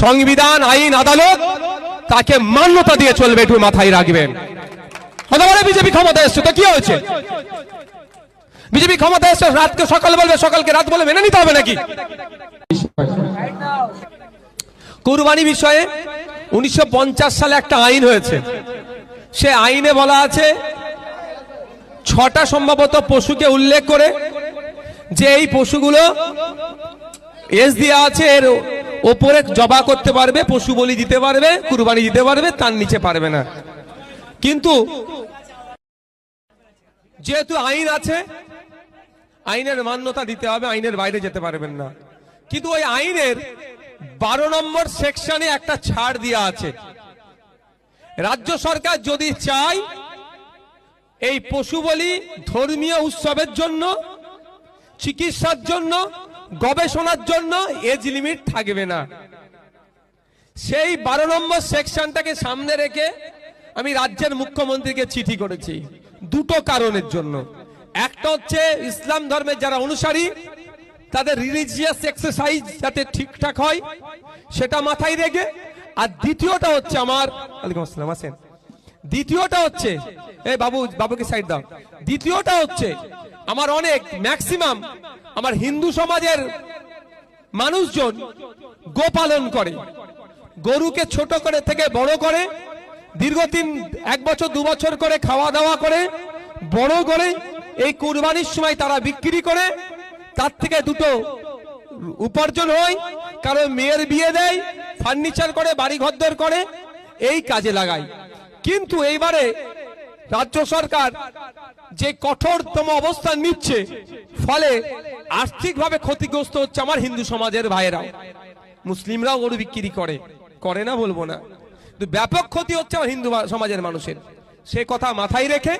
সংবিধান, আইন, আদালত তাকে মান্যতা দিয়ে চলবে, একটু মাথায় রাখবেন। হতে পারে বিজেপি ক্ষমতা এসছে, তো কি হয়েছে? বিজেপি ক্ষমতা এসছে, রাতকে সকাল বলবে, সকালকে রাত বলে মেনে নিতে হবে নাকি? কুরবানি বিষয়ে 1950 সালে একটা আইন হয়েছে। সে আইনে বলা আছে 6টা সম্ভবত পশুকে উল্লেখ করে যে এই পশুগুলো এস দেওয়া আছে, এর ওপরে জবা করতে পারবে, পশু বলি দিতে পারবে, কুরবানি দিতে পারবে, তার নিচে পারবে না। কিন্তু যেহেতু আইন আছে, আইনের মান্যতা দিতে হবে, আইনের বাইরে যেতে পারবেন না। কিন্তু ওই আইনের 12 নম্বর সেকশনে একটা ছাড় দেওয়া আছে। রাজ্য সরকার যদি চায় এই পশু বলি ধর্মীয় উৎসবের জন্য, চিকিৎসার জন্য, গবেষণার জন্য এজ লিমিট থাকবে না। সেই 12 নম্বর সেকশনটাকে সামনে রেখে আমি রাজ্যের মুখ্যমন্ত্রীকে চিঠি করেছি দুটো কারণের জন্য। একটা হচ্ছে ইসলাম ধর্মের যারা অনুসারী তাদের রিলিজিয়াস এক্সারসাইজ যাতে ঠিকঠাক হয় সেটা মাথায় রেখে, আর দ্বিতীয়টা হচ্ছে আমার, ওয়ালাইকুম আসসালাম, আছেন, দ্বিতীয়টা হচ্ছে, এই বাবুকে সাইড দাও, দ্বিতীয়টা হচ্ছে আমার অনেক ম্যাক্সিমাম আমার হিন্দু সমাজের মানুষজন গোপালন করে, গরুকে ছোট করে থেকে বড় করে, দীর্ঘদিন 1 বছর 2 বছর করে খাওয়া দাওয়া করে বড় করে এই কুরবানির সময় তারা বিক্রি করে, তার থেকে দুটো উপার্জন হয়, কারো মেয়ের বিয়ে দেয়, ফার্নিচার করে, বাড়ি ঘরদর করে, এই কাজে লাগায়। কিন্তু এইবারে রাজ্য সরকার যে কঠোরতম অবস্থান নিচ্ছে, ফলে আর্থিকভাবে ক্ষতিগ্রস্ত হচ্ছে আমার হিন্দু সমাজের ভাইয়েরাও। মুসলিমরাও গরু বিক্রি করে না বলবো না, ব্যাপক ক্ষতি হচ্ছে আমার হিন্দু সমাজের মানুষের। সে কথা মাথায় রেখে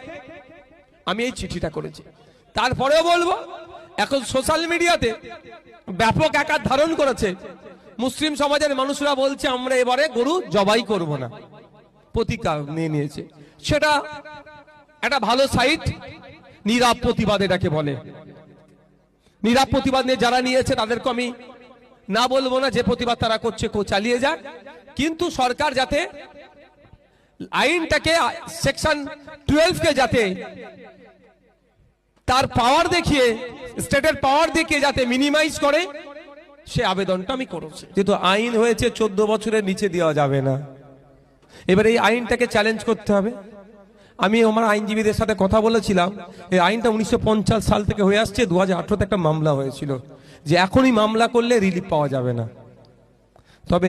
আমি এই চিঠিটা করেছি। তারপরেও বলবো, এখন সোশ্যাল মিডিয়াতে ব্যাপক আকার ধারণ করেছে, মুসলিম সমাজের মানুষরা বলছে আমরা এবারে গরু জবাই করব না, প্রতিজ্ঞা নিয়ে নিয়েছে। সেটা একটা ভালো সাইট, নীরব প্রতিবাদ এটাকে বলে। নীরব প্রতিবাদ নিয়ে যারা নিয়েছে তাদেরকে আমি না বলবো না, যে প্রতিবাদ তারা করছে চালিয়ে যাক, কিন্তু সরকার যাতে আইনটাকে সেকশন 12 কে যাতে তার পাওয়ার দেখিয়ে, স্টেটের পাওয়ার দেখিয়ে যাতে মিনিমাইজ করে, সে আবেদনটা আমি করেছি। যেহেতু আইন হয়েছে 14 বছরের নিচে দেওয়া যাবে না, এবার এই আইনটাকে চ্যালেঞ্জ করতে হবে। আমি আমার আইনজীবীদের সাথে কথা বলেছিলাম, এই আইনটা 1950 সাল থেকে হয়ে আসছে, 2018 একটা মামলা হয়েছিল যে এখনই মামলা করলে রিলিফ পাওয়া যাবে না।